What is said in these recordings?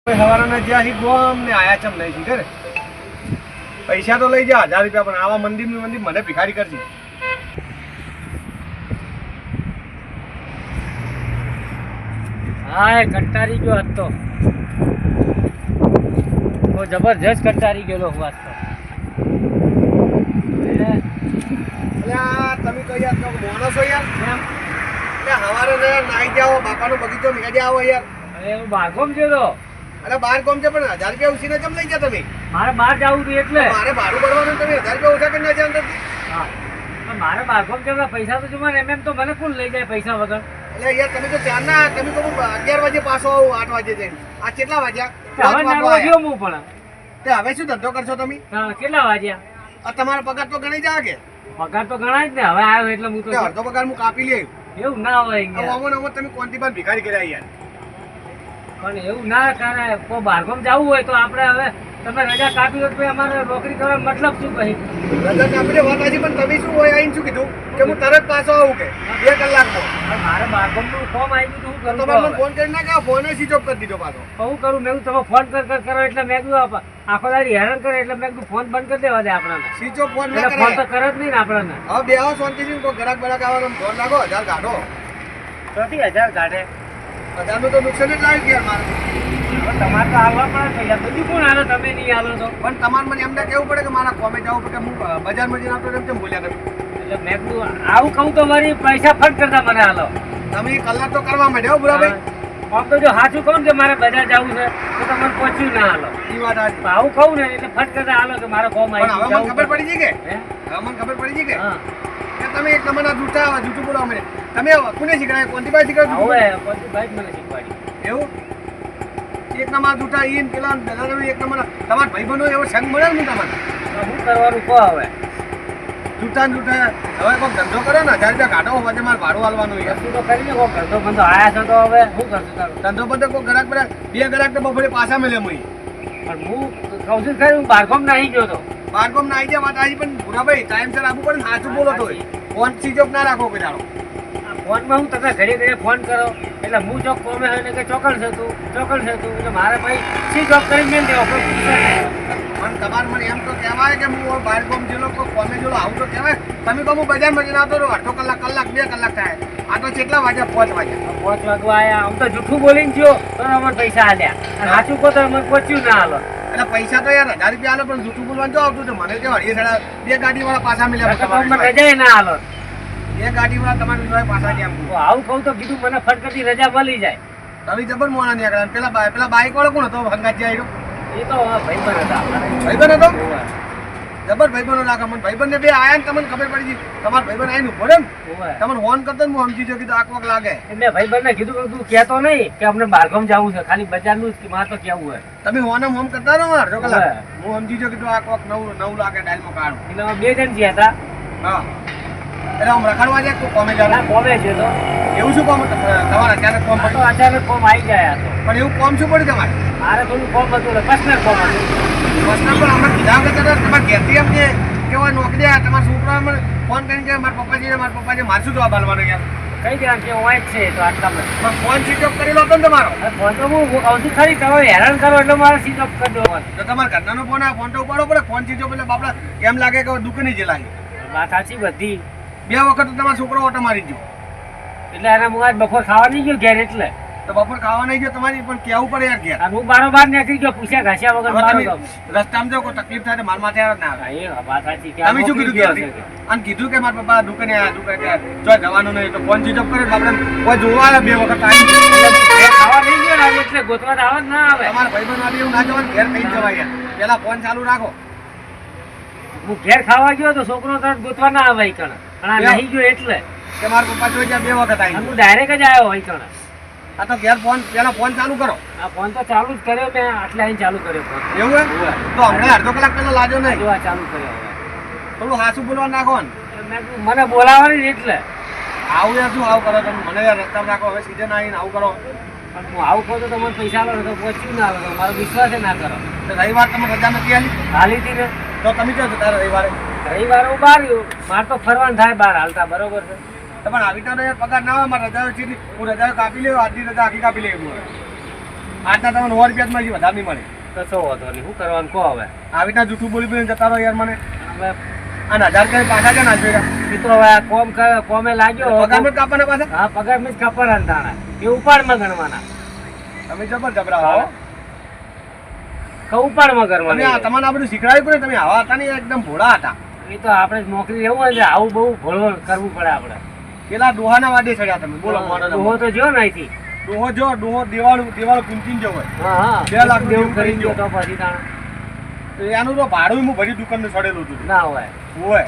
સવારના જ્યાં હી ગોમ ને આયા ચમ નહીં ઠીક ને પૈસા તો લઈ જા 1000 રૂપિયા પણ આવા મંદિર મને ભિખારી કરશે. હા એ કંટાળી ગયો હતો તો જબરજસ્ત કંટાળી ગયેલો વાત તો તમે કહી યાર મોણો છો યાર એમ સવારે ને નાઈ જાઓ બાપાનો બગીચો મેળવી આવો યાર. અરે હું બારગોમ ગયો અરે બાર કોમ છે પણ 1000 રૂપિયા ઉછીને કેમ લઈ ગયા તમે? મારે બહાર જવું હતું એટલે મારે ભાડું ભરવાનું તમે 1000 રૂપિયા ઓછા કરી નાખ્યા અંદર. હા મારે બારગોમ જવા પૈસા તો જમા એમ તો મને કોણ લઈ જાય પૈસા વગર? એટલે યાર તમે તો ચારના તમે તો 11 વાગે પાછો આવું 8 વાગે જઈને આ કેટલા વાગ્યા? હવે નાનો ગયો હું પણ તે હવે શું ધંધો કરશો તમે? કેટલા વાગ્યા? આ તમારો પગાર તો ગણી જાય કે? પગાર તો ગણાય જ ને હવે આવ્યો એટલે હું તો અડધો પગાર હું કાપી લઈ એવું ના હોય આવ્યો. અમો તમે કોનથી પણ ભિખારી કર્યા યાર. પણ એવું ના કરે કોઈ બારગામ જવું હોય તો આપણે હવે તમે રજા કાપી દો તો અમારે નોકરી કરવાનો મતલબ શું કહી? રજા કાપીને વાત આવી પણ તમે શું હોય આઈને શું કીધું કે હું તરત પાછો આવું કે 2 કલાકમાં? મારે બારગામનું ફોર્મ આવી ગયું શું તમે મને ફોન કરી નાખ્યો ફોન સ્વિચ ઓફ કરી દીધો પાછો. શું કરું મેં તમે ફોન કરો એટલે મેં કીધું આખો દાડી હેરાન કરે એટલે મેં કીધું ફોન બંધ કરી દેવા દે આપણને. સ્વિચ ઓફ ફોન ના એટલે ફોન તો કરે. કરે જ નહીં ને આપણને. હવે બે આવો શાંતિથી કોઈ ગરાક બરાક આવવાનો ફોન લાગો 1000 કાઢો. પ્રતિ 1000 કાઢે 1000 નું તો નુકસાન જ લાવી ગયા મારે. હવે તમારે તો આવવા પડે પૈસા બધું કોણ હાલો તમે નહીં હાલો તો? પણ તમારે મને એમને કેવું પડે કે મારા કોમે જવું પડે હું બજારમાં જઈને આવતો કેમ બોલ્યા તમે? એટલે મેં કીધું આવું કહું તો મારી પૈસા ફટ કરતા મને હાલો. તમે કલાક તો કરવા માંડ્યા હો બુરાભાઈ. આમ તો જો સાચું કહું ને કે મારે બજાર જવું છે તો તમને પહોંચ્યું ના હાલો. ઈ વાત સાચી. તો આવું કહું ને એટલે ફટ કરતા હાલો કે મારો ફોર્મ પણ આવી હવે મને ખબર પડી ગઈ કે હે? હવે મને ખબર પડી ગઈ કે હા કે તમે એક નંબરના જૂઠું બોલાવો મને. તમે કોને શીખડાય કોનથી પાસે શીખડાય? હવે પછી ભાઈ મને શીખવાડી એવું એક નંબર જૂઠા ઈન પેલા દાદા તમે એક નંબર તમારા ભાઈબંધો એવો સંગ મળે ને તમારે શું કરવાનું કહો હવે? જૂઠા ને જૂઠા હવે કોઈ ધંધો કરો ને 1000 રૂપિયા કાઢો વચ્ચે મારે ભાડું હાલવાનું યાર. વસ્તુ તો કરીને કોઈ કરતો બંધો આયા છે તો હવે શું કરશું તારું? ધંધો બધો કોઈ ગ્રાહક બરાક 2 ગ્રાહક તો બપોરે પાછા મળે મુઈ પણ હું કહું છું ખરી હું બારગામ નાહી ગયો તો. બારકોમ ના આવી જાય વાત આવી પણ ભૂરાભાઈ ટાઈમસર આવવું પડે ને સાચું બોલો તો ફોન સ્વિચ ઓફ ના રાખો કોઈ દાડો. ફોનમાં હું તમે ઘડીએ ફોન કરો એટલે હું ચોક કોમે હોય ને કે ચોકડ છે તું એટલે મારે ભાઈ સી જોબ કરીને મેં દેવો કોઈ પૂછે નહીં. પણ તમારે મને એમ તો કહેવાય કે હું બારકોમ જેલો કોમે જેલો આવું તો કહેવાય. તમે કહો હું બજારમાં જઈને આવતો રહો અડધો કલાક 2 કલાક થાય. આ તો કેટલા વાગ્યા 5 વાગ્યા 5 વાગવા આવ્યા આમ તો જૂઠું બોલીને ગયો તો અમને પૈસા આલ્યા અને સાચું કહો તો અમને પહોંચ્યું ના હાલો. એટલે પૈસા તો યાર 1000 રૂપિયા આલો પણ જૂઠું બોલવાનું જો આવતું તો મને કેવા એ સાડા 2 ગાડીવાળા પાછા મળ્યા તમને રજા ના હાલો. 2 ગાડીવાળા તમારી જોડે પાછા ગયા. તો આવું કહું તો કીધું મને ફટકતી રજા મળી જાય. તમે જબર મોણા નહીં આગળ પેલા બાઈક વાળો કોણ હતો હંગાજી આવ્યો? એ તો ભાઈ હતા ભાઈબંધ હતો જબર ભાઈબંધો નાખા મને ભાઈબંધને બે આયા ને તમને ખબર પડી ગઈ તમારા ભાઈબંધ આવીને ઉભો રહે ને તમને ફોન કરતો ને હું સમજી જો કીધું આંખ વાંક લાગે. મેં ભાઈબંધને કીધું કે તું કહેતો નહીં કે અમને બારગામ જવું છે ખાલી બજારનું જ કે મારે તો કેવું હોય. તમે હોમ કરતા રહો અડધો કલાક હું સમજી જો કીધું આંખ વાંક નવું લાગે ડાયલમાં કાઢું. એટલે અમે 2 જણ ગયા હતા. હા એટલે આમ રખડવા જાય કોઈ કોમે જાય કોમે છે તો એવું શું કોમ તમારે અચાનક કોમ તો પડ્યું? અચાનક કોમ આવી ગયા હતો. પણ એવું કોમ શું પડ્યું તમારે? મારે થોડું કોમ હતું પર્સનલ કોમ હતું. પ્રશ્ન પણ અમે કીધા વગર તમારે ઘેરથી એમ કે હોય નોકરી આ તમારા છોકરા મને ફોન કરીને કે મારા પપ્પાજી મારે શું જવાબ આપવાનો યાર? કઈ ગયા કે હું જ છે તો આટલા પણ ફોન સ્વિચ ઓફ કરેલો હતો ને તમારો? ફોન તો હું કહું છું ખરી તમે હેરાન કરો એટલે મારે સ્વિચ ઓફ કરી દેવાનો. તો તમારા ઘરનાનો ફોન આ ફોન તો ઉપાડવો પડે. ફોન સ્વિચ ઓફ એટલે બાપડા એમ લાગે કે દુકાને જ લાગે. વાત સાચી બધી 2 વખત તો તમારો છોકરો ઓટો મારી ગયો. એટલે એને હું આજ બપોર ખાવા નહીં ગયો ઘેર એટલે તો બપોર ખાવા નહીં ગયો તમારી પણ કેવું પડે યાર ઘેર. અને હું બારોબાર નીકળી ગયો પૂછ્યા ઘાસ્યા વગર હવે મારું તમે કામ. રસ્તામાં જો કોઈ તકલીફ થાય તો મારા માથે આવે જ ના આવે. હા, એ વાત સાચી કે તમે શું કીધું ઘેરથી? અને કીધું કે મારા પપ્પા દુકાને આયા દુકાને જો જવાનું નહીં તો ફોન સ્વિચ ઓફ કરે એટલે આપણે કોઈ જોવા આવે 2 વખત આવી ખાવા નહીં ગયો ને એટલે ગોતવા આવા જ ના આવે. તમારા ભાઈબંધ વાળી એવું ના જવાનું ઘેર થઈ જવાય યાર. પેલા ફોન ચાલુ રાખો. હું ઘેર ખાવા ગયો તો છોકરો તરત ગોતવા ના આવે કણ અને આ નહીં ગયો એટલે કે મારા પપ્પા જોઈ ગયા 2 વખત આવી. હું ડાયરેક્ટ જ આવ્યો હોય કણ. આ તો ઘેર પેલા ફોન ચાલુ કરો. આ ફોન તો ચાલુ જ કર્યો મેં આટલે આવીને ચાલુ કર્યો ફોન. એવું હે? તો હમણાં અડધો કલાક પહેલા લાજો નહીં. જો આ ચાલુ કર્યો હવે. થોડું હાસું બોલવા નાખો ને. મેં કીધું મને બોલાવવાની ને એટલે આવું યાર શું આવું કરો તમે? મને યાર રસ્તામાં રાખો હવે સીઝન આવીને આવું કરો. પણ હું આવું કહું તો તમને પૈસા આવે તો પહોંચ્યું ના આવે તો મારો વિશ્વાસ ના કરો. તો રવિવાર તમે રજા નથી આલી હાલી હતી ને તો તમે ક્યાં જતા રવિવારે? રવિવારે હું બહાર ગયો મારે તો ફરવાનું થાય બહાર હાલતા બરોબર છે. પણ આવી તો યાર પગાર ના હોય મારે રજાઓ છે હું રજાઓ કાપી લેવું આજની રજા આખી કાપી લેવું. આજના તમને 100 રૂપિયા જ મળશે, વધારે નહીં મળે. કશો વાંધો નહીં, શું કરવાનું કહો હવે. આવી રીતના જૂઠું બોલી બોલીને જતા રહો યાર મને. હવે અને 1000 રૂપિયા પાછા છે ને આજ ભેગા. એ તો હવે આ કોમે લાગ્યો. પગારમાં જ કાપવાના પાછા. હા, પગાર માં જ કાપવાના ને તાણા. એ ઉપાડમાં ગણવાના. તમે જબર જબરા હો. ઉપાડમાં તમે કરવાના. તમને આ બધું શીખવાડ્યું પણ તમે આવા હતા ને એકદમ ભોળા હતા. એ તો આપણે નોકરી લેવું હોય ને આવું બહુ ભોળવણ કરવું પડે આપણે. પેલા ડોહાના વાડે ચડ્યા તમે. બોલો મોડો ડોહો તો જો ને અહીંથી. ડોહો દિવાળું પૂંચીને જવો હોય. હા હા, 2 લાખ દેવું જેવું કરી કરી ગયો તો પછી તાણા. તો એનું તો ભાડું હું ભરી દુકાનનું છોડેલું હતું. ના હોય. હોય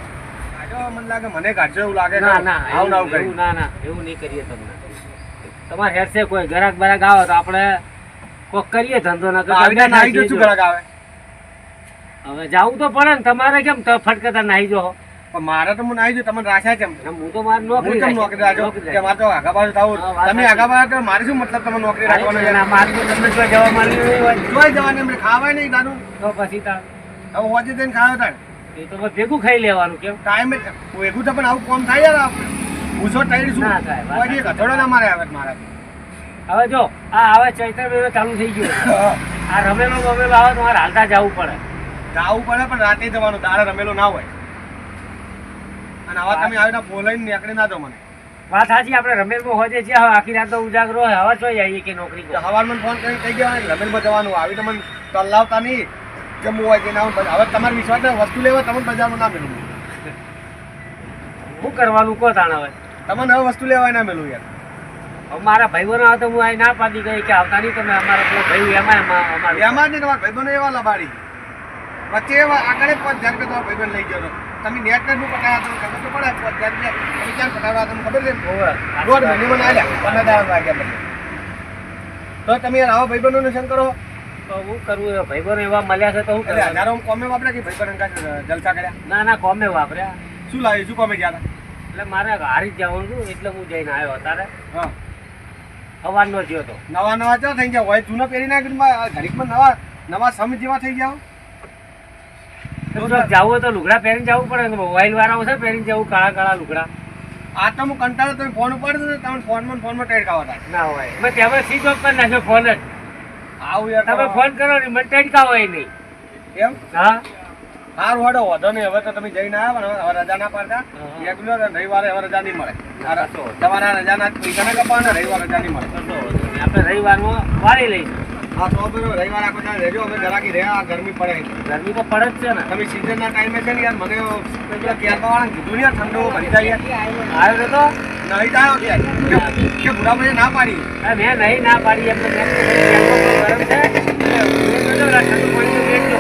આજો મને લાગે મને કાઢજો એવું લાગે. ના ના, આવું ના આવું કરી. એવું ના ના, એવું નહીં કરીએ તમને. તમારે હેરશે કોઈ ગ્રાહક બરાક આવે તો આપણે કોક કરીએ ધંધો ના આવી રીતે નાહી જો શું ગ્રાહક આવે. હવે જાવું તો પડે ને. તમારે કેમ ફટકતા નાહી જો? પણ મારે તો હું નાહી જો તમને રાખ્યા કેમ? હું તો મારી હું નોકરી કેમ નોકરી રાખો કે મારે તો આગા બાજુ થવું. હા, વાત તમે આગા બાજુ તો મારે શું મતલબ તમે નોકરી રાખવાનો છે? મારે તો તમને જો જવા માંડી નહીં હોય જોઈ જવાની એમને ખાવાય નહીં દાદુ. તો પછી તાણ હવે હોજે જઈને ખાવા થાય એ તો પછી ભેગું ખાઈ લેવાનું. કેમ ટાઈમે ભેગું તો પણ આવું કોમ થાય યાર. પૂછો ટાઈડ શું ના થાય, વાત કોઈ કચોડો ના મારે આવે મારે. હવે જો આ હવે ચૈત્ર મહિનો ચાલુ થઈ ગયો. આ રમેલો આવે તમારે હાલતા જવું પડે. જાવું પડે પણ રાતે જવાનું. દાડે રમેલો ના હોય. અને આવા તમે આવીને બોલાઈને નીકળી ના જાઓ મને. વાત સાચી, આપણે રમેલમાં હોજે છે. હવે આખી રાત તો ઉજાગરો હોય. હવે ચોઈ આવીએ કે નોકરી તો હવારમાં ફોન કરીને કહી દેવાય રમેલમાં જવાનું. આવીને મને તલાવતા નહીં કે હું હોય કે ના હોય. હવે તમારે વિશ્વાસ વસ્તુ લેવા તમે બજારમાં ના મેળવું. શું કરવાનું કહો તાણ હવે. તમને હવે વસ્તુ લેવાય ના મેળવું યાર. હવે મારા ભાઈઓનો હતો હું અહીં ના પાડી ગઈ કે આવતા નહીં તમે. અમારા પેલો ભાઈ એમાં અમારે એમાં જ નહીં તમારા ભાઈબંધો એવા લબાડી. વચ્ચે એવા આગળ 5000 રૂપિયા તમારા ભાઈબંધ લઈ ગયો હતો. તમે નેટ નું પટાયા તો ખબર તો પડે. 5000 રૂપિયા તમે ક્યાં પટાવ્યા તમને ખબર છે? દોઢ મહિને મને આવ્યા 15,000 વાગ્યા પછી. તો તમે યાર આવા ભાઈબંધોને સંગ કરો. તો હું કરવું એ ભાઈઓને એવા મળ્યા છે તો હું એટલે કરવાનું? 1000 કોમે વાપરે કે ભાઈબંધ અંકા જલસા કર્યા? ના ના, કોમે વાપર્યા. શું લાવ્યું? શું કોમે ગયા હતા? એટલે મારે હારી જ જવાનું હતું એટલે હું જઈને આવ્યો. અત્યારે હા સવારનો જ્યો તો. નવા ચો થઈ ગયા હોય. જૂનો પહેરી નાખી ઘડીકમાં નવા સમ જેવા થઈ ગયા. તો જો જાવું હોય તો લુગડા પહેરીને જવું પડે ને. મોબાઈલ વાળા છે પહેરીને જવું કાળા કાળા લુગડા. આ તો હું કંટાળો તમે ફોન ઉપાડો તો તમે ફોનમાં ટેડકાવા થાય. ના હોય. મેં ત્યાં સ્વિચ ઓફ કરી નાખ્યો ફોન જ. આવું યાર તમે ફોન કરો ને મને ટેડકા હોય નહીં. એમ હા સારું હડો વધો નહીં. હવે તો તમે જઈને આવ્યા પણ હવે રજા ના પાડતા. હા. રેગ્યુલર રવિવારે હવે રજા નહીં મળે. કશો વાંધો તમારા રજાના પૈસા ના કપાવાના. રવિવાર રજા નહીં મળે. કશો વાંધો નહીં. આપણે રવિવારમાં વાળી લઈશું. હા તો બરોબર રવિવાર આખો time રહેજો. અમે ઘરાકી રહ્યા ગરમી પડે. ગરમી તો પડે જ છે ને. તમે સિઝનના ટાઈમે છે ને યાર મને પેલા કેરવાવાળાને કીધું ને યાર ઠંડો ભરી જાય યાર. આવ્યો તો નહીં થાય કે બુઢાભાઈએ ના પાડી. મેં નહીં ના પાડી એમને. મેં કીધું ગરમ છે એટલે ઠંડુ પાણી તો બેસજો.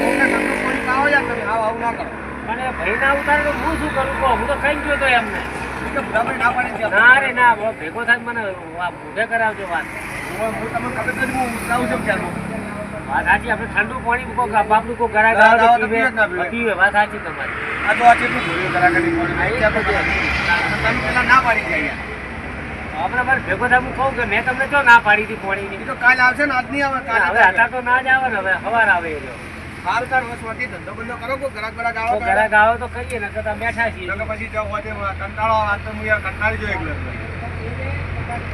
ઓકે ઠંડુ પાણી ખાઓ યાર તમે. આવું ના કરો. અને ભાઈ ના ઉતારે તો હું શું કરું કહો? હું તો કઈ ગયો તો એમને. કે બુઢાભાઈ ના પાડી છે. ના રે ના, ભેગો થાય મને મોઢે કરાવજો વાત. હું તમને ખબર નથી હું ઉતરાવું છું ક્યારનું. વાત સાચી. આપણે ઠંડુ પાણી કોઈ બાપનું કોઈ ગરાક ગરાક આવે આવે તો તો પીવે જ ના પીવે. પીવે. વાત સાચી તમારી. આ તો આ કેટલું ભૂલ્યું ઘરાકાની પાણી. હા, એ તો છે. તમે પેલા ના પાડી ગયા યાર. હમણાં મારે ભેગો થાય હું કહું કે મેં તમને જો ના પાડી હતી પાણીની. એ તો કાલ આવશે ને આજ નહીં આવે. હવે હતા તો ના જ આવે ને. હવે સવાર આવે એ રહ્યો. હાલ કાઢ વસવાથી ધંધો બંધો કરો. કોઈ ઘરાક બરાક આવે તો ગરાક આવે તો કહીએ ને કરતા બેઠા છીએ. તો પછી જો હોતે કંટાળો આ તો હું યાર કંટાળી જો એકલો.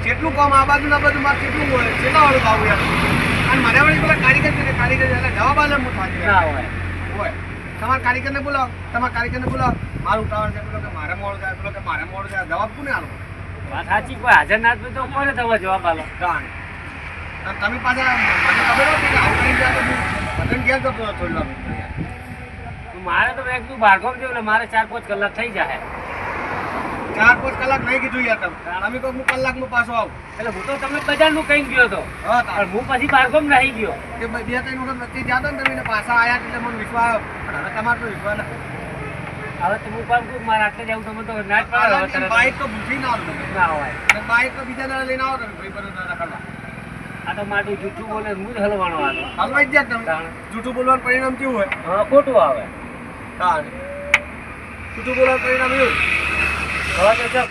કેટલું કામ આ બાજુ ના બાજુ મારે કેટલું હોય. કેટલા વાળું ભાવ યાર. અને મને વળી પેલા કારીગર છે ને કારીગર એટલે જવાબ આલે હું થાકી ના હોય. હોય. તમારા કારીગરને બોલાવો. તમારા કારીગરને બોલાવો. મારું ઉતાવળ છે. પેલો કે મારે મોડું થાય. પેલો કે મારે મોડું થાય. જવાબ કોને આલો? વાત સાચી. કોઈ હાજર ના જ તો કોને તમે જવાબ આલો? જાણ. અને તમે પાછા મને ખબર હતી કે આવું કરી ગયા તો હું બધાને ઘેર જતો હતો થોડી વાર. મારે તો મેં કીધું બારગામ જેવું ને મારે 4-5 કલાક થઈ જાય. 4-5 કલાક નહીં કીધું યાર તમે. તમે કહો હું કલાકમાં પાછો આવું. એટલે હું તો તમે બજારનું કઈ ગયો હતો હા પણ હું પછી બારગામ નહીં ગયો. તે 2-3 વખત વચ્ચે ગયા હતા ને તમે પાછા આવ્યા એટલે મને વિશ્વાસ આવ્યો. પણ હવે તમારો તો વિશ્વાસ નથી. હવે તો હું કામ કરું મારે આટલે જવું તમે તો ના જ પાડો હવે તરત. બાઈક તો ભૂસી ના આવો તમે. ના હોય. અને બાઈક તો બીજા દાડે લઈને આવો તમે ભાઈ બધું દાડા કરવા. આ તો મારું જૂઠું બોલે હું જ હલવાનો હતો. હલવાઈ જ જાય તમે. જૂઠું બોલવાનું પરિણામ કેવું હોય? હા, ખોટું આવે. જૂઠું બોલવાનું પરિણામ એવું. હવે તો જો